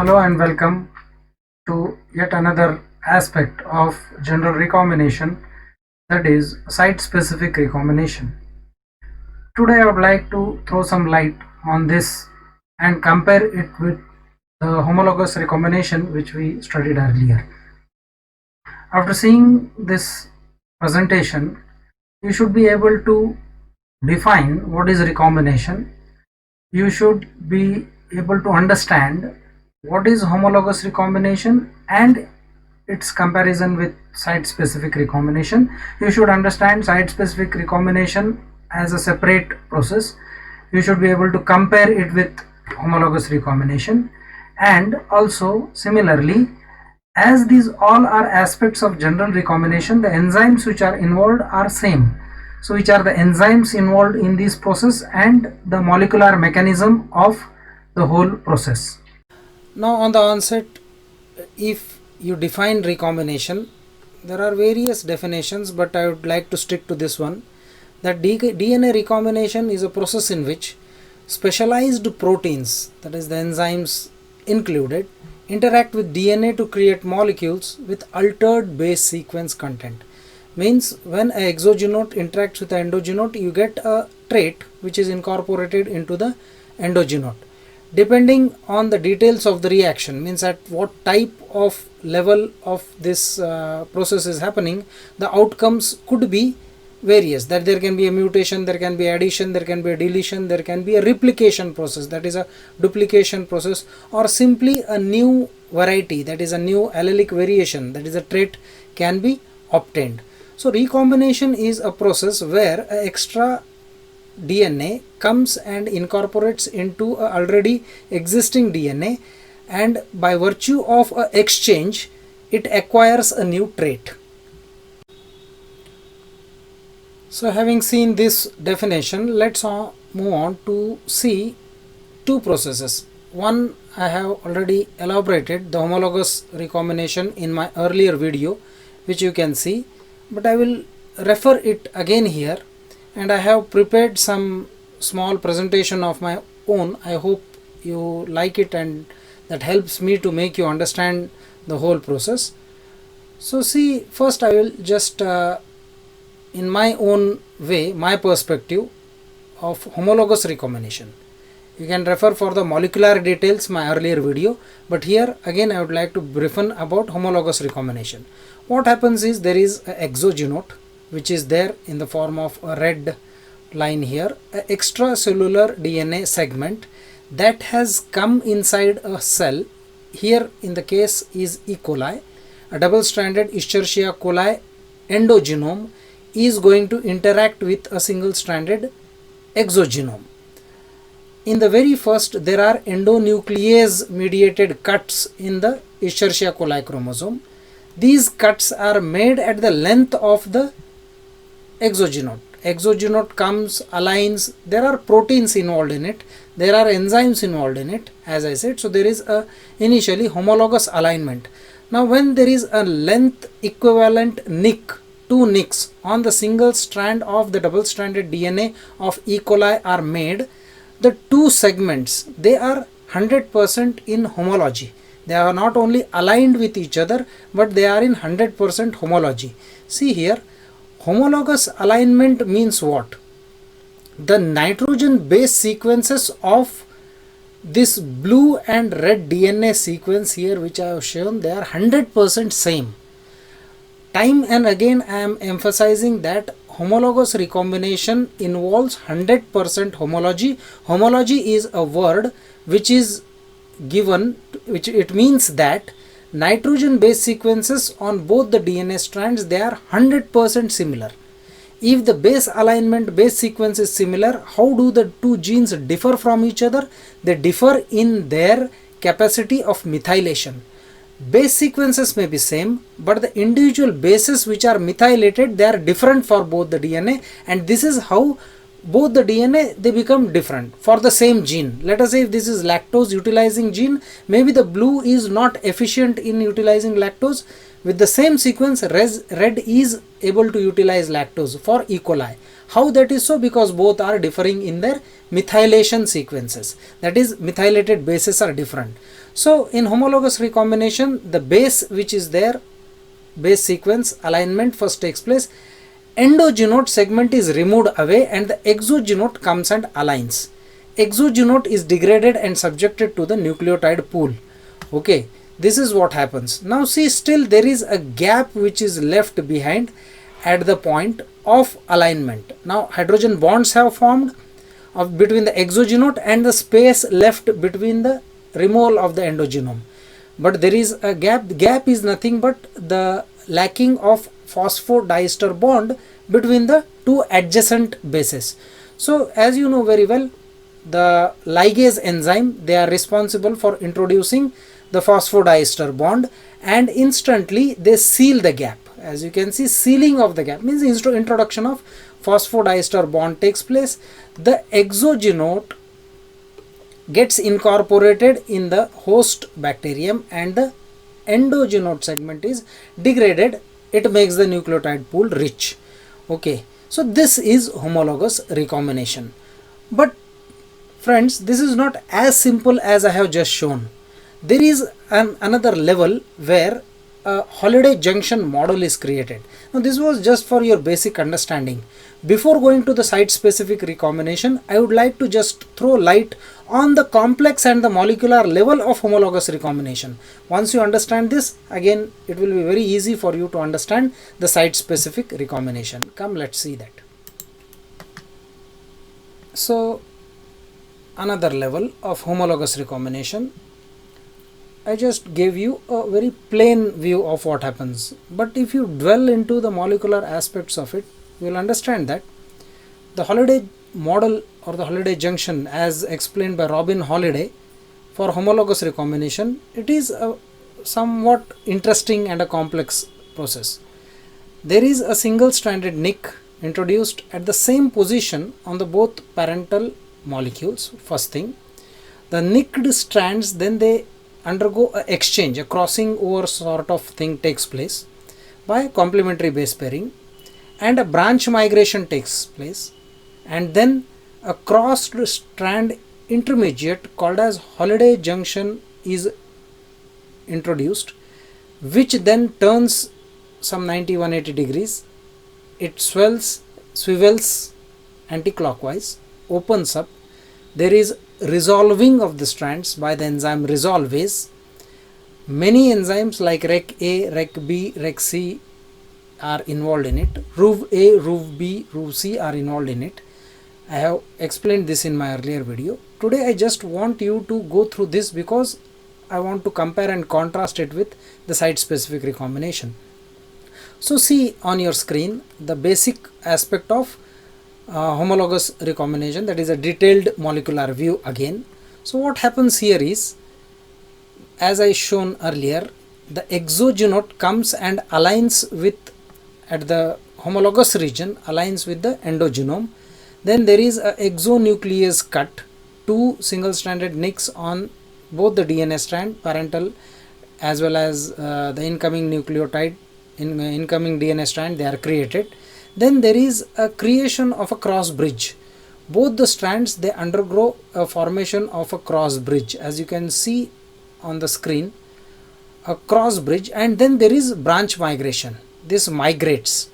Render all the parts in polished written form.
Hello and welcome to yet another aspect of general recombination, that is site-specific recombination. Today I would like to throw some light on this and compare it with the homologous recombination which we studied earlier. After seeing this presentation, you should be able to define what is recombination. You should be able to understand what is homologous recombination and its comparison with site-specific recombination. You should understand site-specific recombination as a separate process. You should be able to compare it with homologous recombination, and also similarly, as these all are aspects of general recombination, the enzymes which are involved are same. So which are the enzymes involved in this process and the molecular mechanism of the whole process. Now on the onset, if you define recombination, there are various definitions, but I would like to stick to this one, that DNA recombination is a process in which specialized proteins, that is the enzymes included, interact with DNA to create molecules with altered base sequence content. Means when a exogenote interacts with the endogenote, you get a trait which is incorporated into the endogenote. Depending on the details of the reaction, means at what type of level of this process is happening, the outcomes could be various. That there can be a mutation, there can be addition, there can be a deletion, there can be a replication process, that is a duplication process, or simply a new variety, that is a new allelic variation, that is a trait, can be obtained. So recombination is a process where extra DNA comes and incorporates into a already existing DNA, and by virtue of a exchange it acquires a new trait. So having seen this definition, let's move on to see two processes. One I have already elaborated, the homologous recombination, in my earlier video, which you can see, but I will refer it again here, and I have prepared some small presentation of my own. I hope you like it, and that helps me to make you understand the whole process. So see, first I will just in my own way, my perspective of homologous recombination. You can refer for the molecular details my earlier video, but here again I would like to brief about homologous recombination. What happens is, there is an exogenote which is there in the form of a red line here, an extracellular DNA segment that has come inside a cell. Here in the case is E. coli, a double-stranded Escherichia coli endogenome is going to interact with a single-stranded exogenome. In the very first, there are endonuclease mediated cuts in the Escherichia coli chromosome. These cuts are made at the length of the exogenote. Exogenote comes, aligns, there are proteins involved in it, there are enzymes involved in it, as I said. So there is a initially homologous alignment. Now when there is a length equivalent nick, two nicks on the single strand of the double stranded DNA of E. coli are made, the two segments, they are 100% in homology. They are not only aligned with each other, but they are in 100% homology. See here, homologous alignment means what? The nitrogen base sequences of this blue and red DNA sequence here, which I have shown, they are 100% same. Time and again I am emphasizing that homologous recombination involves 100% homology. Homology is a word which is given, which it means that nitrogen base sequences on both the DNA strands, they are 100% similar. If the base alignment, base sequence is similar, how do the two genes differ from each other? They differ in their capacity of methylation. Base sequences may be same, but the individual bases which are methylated, they are different for both the DNA, and this is how both the DNA, they become different for the same gene. Let us say if this is lactose utilizing gene, maybe the blue is not efficient in utilizing lactose. With the same sequence, red is able to utilize lactose for E. coli. How that is so? Because both are differing in their methylation sequences. That is, methylated bases are different. So in homologous recombination, the base which is there, base sequence alignment first takes place. Endogenote segment is removed away and the exogenote comes and aligns. Exogenote is degraded and subjected to the nucleotide pool. Okay, this is what happens. Now see, still there is a gap which is left behind at the point of alignment. Now hydrogen bonds have formed between the exogenote and the space left between the removal of the endogenome. But there is a gap. The gap is nothing but the lacking of phosphodiester bond between the two adjacent bases. So as you know very well, the ligase enzyme, they are responsible for introducing the phosphodiester bond and instantly they seal the gap. As you can see, sealing of the gap means introduction of phosphodiester bond takes place. The exogenote gets incorporated in the host bacterium and the endogenote segment is degraded. It makes the nucleotide pool rich. Okay, so this is homologous recombination. But friends, this is not as simple as I have just shown. There is another level where a Holliday junction model is created. Now this was just for your basic understanding. Before going to the site specific recombination, I would like to just throw light on the complex and the molecular level of homologous recombination. Once you understand this, again it will be very easy for you to understand the site specific recombination. Come, let's see that. So another level of homologous recombination, I just gave you a very plain view of what happens, but if you dwell into the molecular aspects of it, you will understand that the Holliday model or the Holliday junction, as explained by Robin Holliday, for homologous recombination, it is a somewhat interesting and a complex process. There is a single stranded nick introduced at the same position on the both parental molecules. First thing, the nicked strands, then they undergo a exchange, a crossing over sort of thing takes place by complementary base pairing, and a branch migration takes place, and then a crossed strand intermediate called as Holliday junction is introduced, which then turns some 90-180 degrees. It swivels anti-clockwise, opens up. There is resolving of the strands by the enzyme resolvase. Many enzymes like REC-A, REC-B, REC-C are involved in it. RUV-A, RUV-B, RUV-C are involved in it. I have explained this in my earlier video. Today I just want you to go through this because I want to compare and contrast it with the site specific recombination. So see on your screen the basic aspect of homologous recombination, that is a detailed molecular view again. So what happens here is, as I shown earlier, the exogenote comes and aligns with, at the homologous region, aligns with the endogenome. Then there is a exonuclease cut, two single stranded nicks on both the DNA strand, parental as well as the incoming nucleotide, incoming DNA strand, they are created. Then there is a creation of a cross bridge. Both the strands, they undergo a formation of a cross bridge, as you can see on the screen, a cross bridge. And then there is branch migration. This migrates.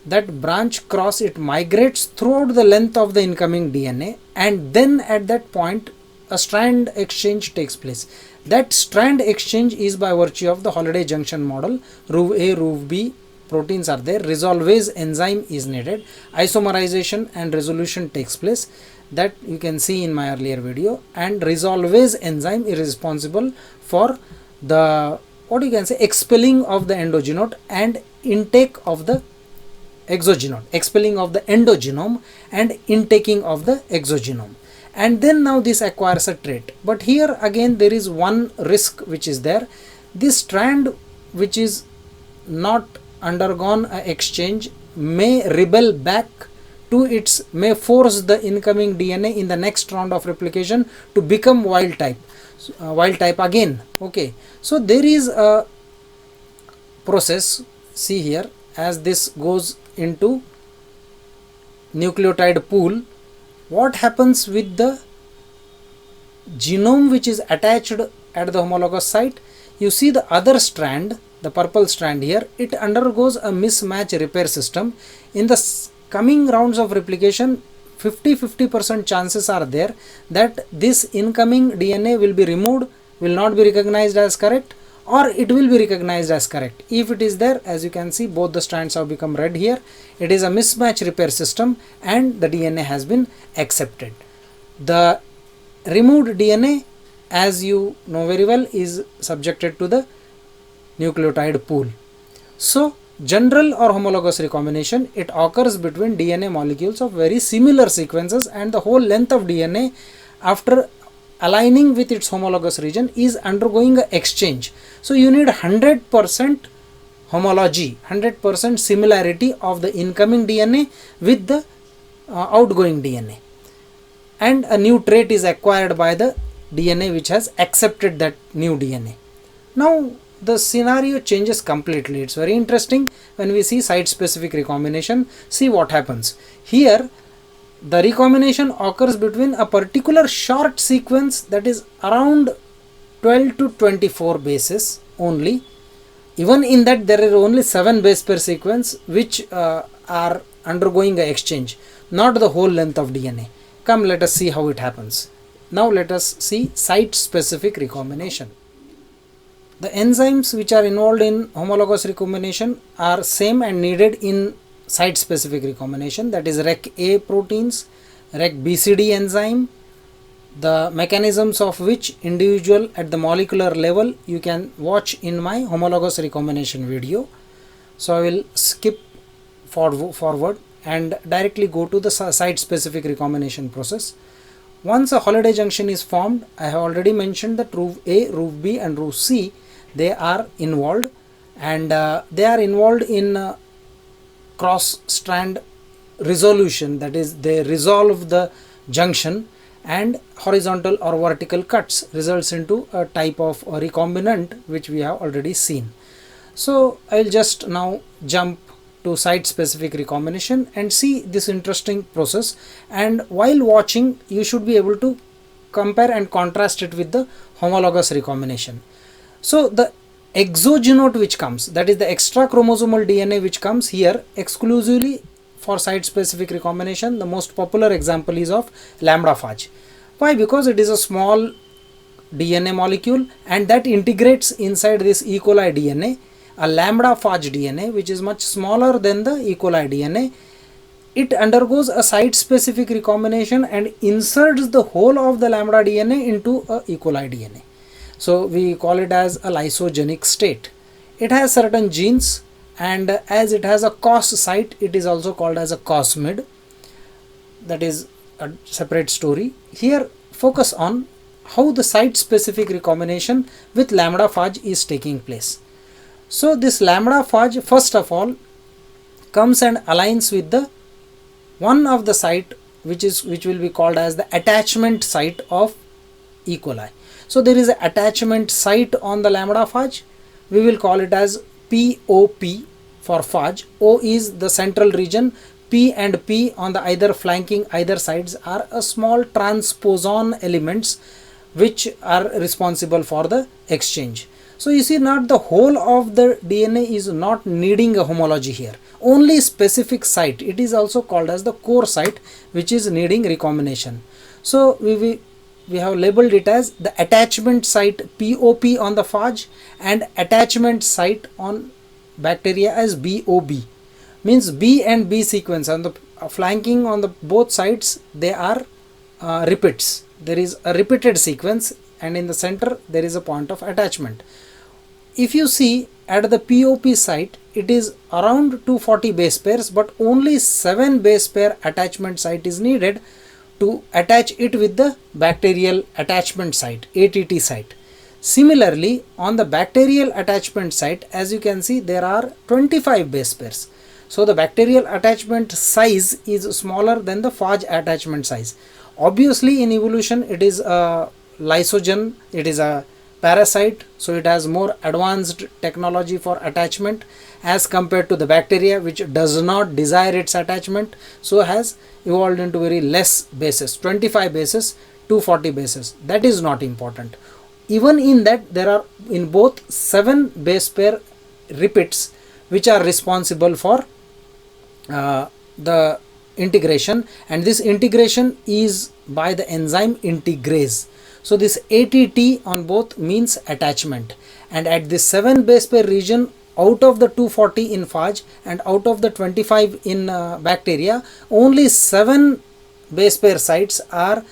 That branch cross, it migrates throughout the length of the incoming DNA, and then at that point a strand exchange takes place. That strand exchange is by virtue of the Holliday junction model. RUV-A, RUV-B proteins are there, resolvase enzyme is needed, isomerization and resolution takes place, that you can see in my earlier video, and resolvase enzyme is responsible for the, what you can say, expelling of the endogenote and intake of the exogenome, expelling of the endogenome and intaking of the exogenome. And then now this acquires a trait. But here again there is one risk which is there. This strand which is not undergone a exchange may rebel back to its may force the incoming DNA in the next round of replication to become wild type again. Okay, so there is a process, see here, as this goes into nucleotide pool, what happens with the genome which is attached at the homologous site? You see the other strand, the purple strand here, it undergoes a mismatch repair system. In the coming rounds of replication, 50% chances are there that this incoming DNA will be removed, will not be recognized as correct, or it will be recognized as correct. If it is there, as you can see, both the strands have become red here. It is a mismatch repair system and the DNA has been accepted. The removed DNA, as you know very well, is subjected to the nucleotide pool. So general or homologous recombination, it occurs between DNA molecules of very similar sequences, and the whole length of DNA after aligning with its homologous region is undergoing an exchange. So you need 100% homology, 100% similarity of the incoming DNA with the outgoing DNA, and a new trait is acquired by the DNA which has accepted that new DNA. Now the scenario changes completely. It's very interesting when we see site specific recombination. See what happens here. The recombination occurs between a particular short sequence, that is around 12 to 24 bases only. Even in that, there are only 7 base pair sequence which are undergoing an exchange, not the whole length of DNA. Come, let us see how it happens. Now let us see site specific recombination. The enzymes which are involved in homologous recombination are same and needed in site specific recombination, that is Rec-A proteins, Rec-BCD enzyme, the mechanisms of which individual at the molecular level you can watch in my homologous recombination video. So I will skip forward and directly go to the site specific recombination process. Once a holiday junction is formed, I have already mentioned that ROOF-A, ROOF-B and ROOF-C, they are involved, and they are involved in cross strand resolution, that is they resolve the junction, and horizontal or vertical cuts results into a type of recombinant which we have already seen. So I will just now jump to site specific recombination and see this interesting process, and while watching you should be able to compare and contrast it with the homologous recombination. So the exogenote which comes, that is the extra chromosomal DNA which comes here exclusively for site specific recombination, the most popular example is of lambda phage. Why? Because it is a small DNA molecule and that integrates inside this E. coli DNA, a lambda phage DNA which is much smaller than the E. coli DNA. It undergoes a site specific recombination and inserts the whole of the lambda DNA into a E. coli DNA. So we call it as a lysogenic state. It has certain genes, and as it has a COS site, it is also called as a cosmid. That is a separate story. Here focus on how the site specific recombination with lambda phage is taking place. So this lambda phage first of all comes and aligns with the one of the site which will be called as the attachment site of E. coli. So there is an attachment site on the lambda phage. We will call it as POP for phage. O is the central region. P and P on the either flanking either sides are a small transposon elements which are responsible for the exchange. So you see, not the whole of the DNA is not needing a homology here. Only specific site. It is also called as the core site which is needing recombination. So we have labeled it as the attachment site POP on the phage and attachment site on bacteria as BOB. Means B and B sequence on the flanking on the both sides, they are repeats. There is a repeated sequence and in the center there is a point of attachment. If you see at the POP site, it is around 240 base pairs, but only 7 base pair attachment site is needed to attach it with the bacterial attachment site, ATT site. Similarly, on the bacterial attachment site, as you can see, there are 25 base pairs. So the bacterial attachment size is smaller than the phage attachment size. Obviously in evolution it is a lysogen, it is a parasite, so it has more advanced technology for attachment as compared to the bacteria, which does not desire its attachment, so has evolved into very less bases, 25 bases, 240 bases. That is not important. Even in that, there are in both 7 base pair repeats which are responsible for the integration, and this integration is by the enzyme integrase. So this ATT on both means attachment, and at this 7 base pair region, out of the 240 in phage and out of the 25 in bacteria, only 7 base pair sites are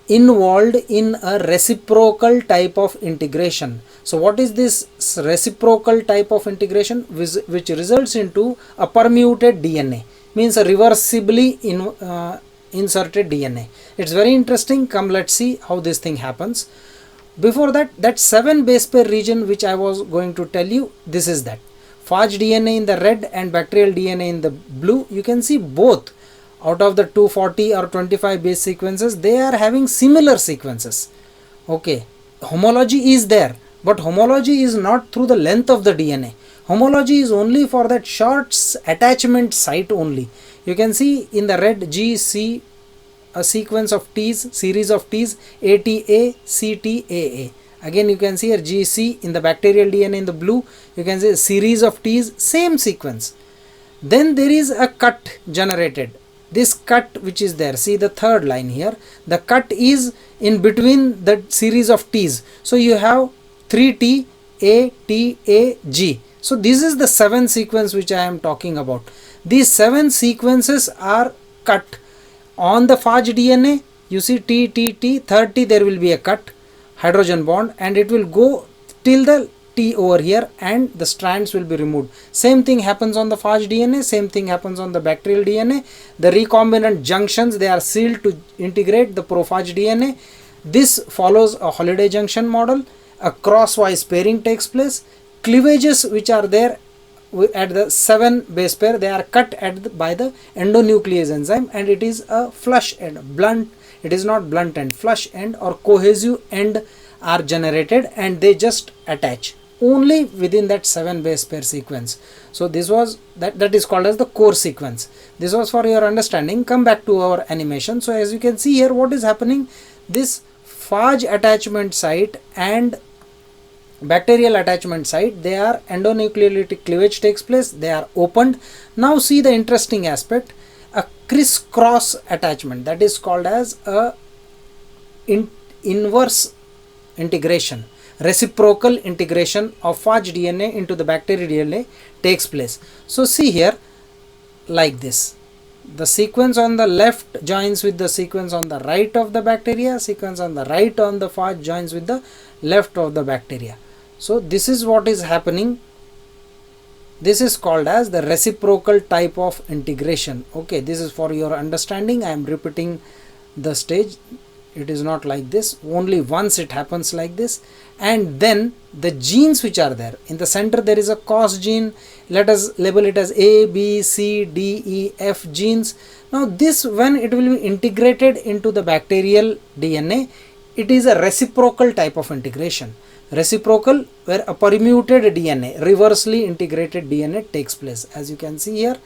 involved in a reciprocal type of integration. So what is this reciprocal type of integration? Which results into a permuted DNA, means a reversibly inserted DNA. It's very interesting. Come, let's see how this thing happens. Before that, that 7 base pair region which I was going to tell you, this is that phage DNA in the red and bacterial DNA in the blue. You can see both out of the 240 or 25 base sequences, they are having similar sequences. Okay, homology is there, but homology is not through the length of the DNA. Homology is only for that short attachment site only. You can see in the red GC a sequence of T's, series of T's, ATA, CTAA. Again you can see here GC in the bacterial DNA in the blue, you can see a series of T's, same sequence. Then there is a cut generated. This cut which is there, see the third line here, the cut is in between the series of T's. So you have 3T, A, T, A, G. So this is the 7 sequence which I am talking about. These 7 sequences are cut. On the phage DNA, you see T, T, T, 30 there will be a cut, hydrogen bond, and it will go till the T over here and the strands will be removed. Same thing happens on the phage DNA, same thing happens on the bacterial DNA. The recombinant junctions, they are sealed to integrate the prophage DNA. This follows a Holliday junction model. A crosswise pairing takes place. Cleavages which are there at the 7 base pair, they are cut by the endonuclease enzyme, and it is a flush end, blunt, it is not blunt end, flush end or cohesive end are generated, and they just attach only within that 7 base pair sequence. So this was that is called as the core sequence. This was for your understanding. Come back to our animation. So as you can see here, what is happening, this phage attachment site and bacterial attachment site, they are endonucleolytic cleavage takes place, they are opened. Now see the interesting aspect, a crisscross attachment, that is called as a inverse integration, reciprocal integration of phage DNA into the bacterial DNA takes place. So see here, like this, the sequence on the left joins with the sequence on the right of the bacteria, sequence on the right on the phage joins with the left of the bacteria. So this is what is happening. This is called as the reciprocal type of integration. Okay, this is for your understanding. I am repeating the stage. It is not like this, only once it happens like this. And then the genes which are there in the center, there is a COS gene. Let us label it as A, B, C, D, E, F genes. Now this, when it will be integrated into the bacterial DNA, it is a reciprocal type of integration. Reciprocal, where a permuted DNA, reversely integrated DNA takes place. As you can see here,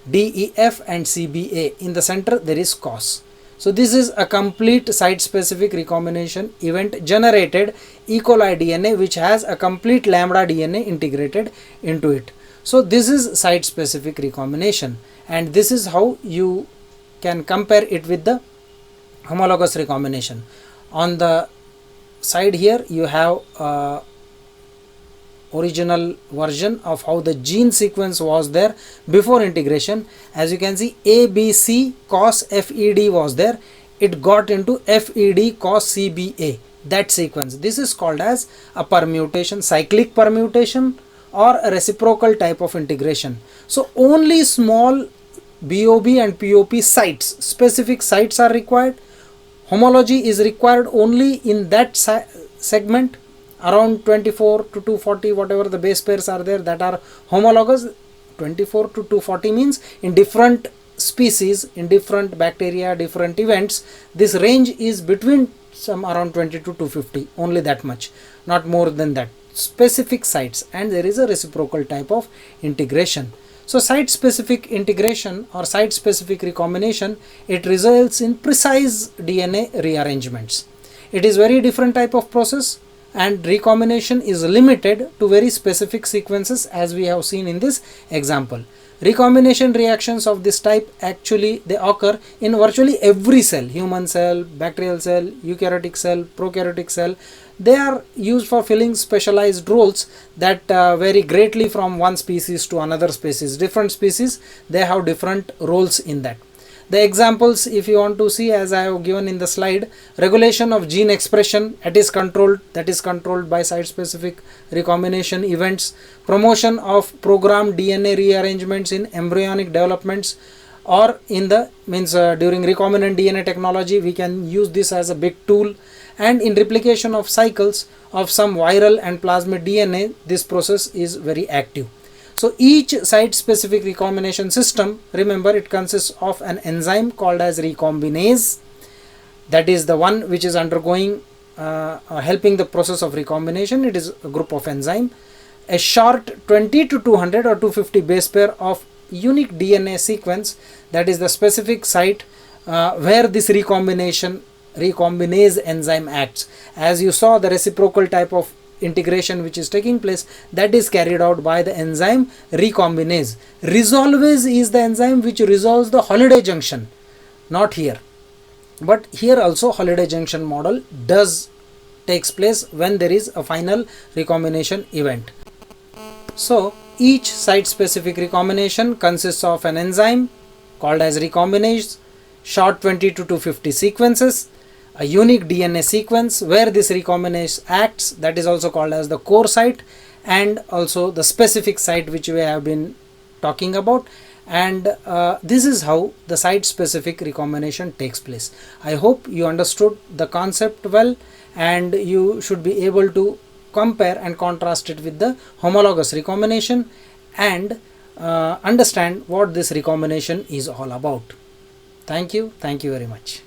D, E, F and CBA. In the center there is COS. So this is a complete site-specific recombination event generated E. coli DNA, which has a complete lambda DNA integrated into it. So this is site-specific recombination, and this is how you can compare it with the homologous recombination. On the side here you have original version of how the gene sequence was there before integration. As you can see, ABC cos FED was there, it got into FED cos CBA, that sequence. This is called as a permutation, cyclic permutation or a reciprocal type of integration. So only small BOB and POP sites, specific sites are required. Homology is required only in that segment, around 24 to 240, whatever the base pairs are there that are homologous. 24 to 240 means in different species, in different bacteria, different events, this range is between some around 20 to 250, only that much, not more than that. Specific sites, and there is a reciprocal type of integration. So site specific integration or site specific recombination, it results in precise DNA rearrangements. It is very different type of process, and recombination is limited to very specific sequences, as we have seen in this example. Recombination reactions of this type, actually they occur in virtually every cell, human cell, bacterial cell, eukaryotic cell, prokaryotic cell. They are used for filling specialized roles that vary greatly from one species to another species. Different species, they have different roles in that. The examples, if you want to see, as I have given in the slide, regulation of gene expression, that is controlled by site specific recombination events. Promotion of programmed DNA rearrangements in embryonic developments, or in the during recombinant DNA technology, we can use this as a big tool. And in replication of cycles of some viral and plasmid DNA, this process is very active. So each site specific recombination system, remember, it consists of an enzyme called as recombinase, that is the one which is undergoing helping the process of recombination. It is a group of enzyme, a short 20 to 200 or 250 base pair of unique DNA sequence, that is the specific site where this recombinase enzyme acts. As you saw, the reciprocal type of integration which is taking place, that is carried out by the enzyme recombinase. Resolvase is the enzyme which resolves the Holliday junction, not here, but here also Holliday junction model takes place when there is a final recombination event. So each site specific recombination consists of an enzyme called as recombinase, short 20 to 250 sequences, a unique DNA sequence where this recombinase acts, that is also called as the core site, and also the specific site which we have been talking about. And this is how the site specific recombination takes place. I hope you understood the concept well, and you should be able to compare and contrast it with the homologous recombination and understand what this recombination is all about. Thank you very much.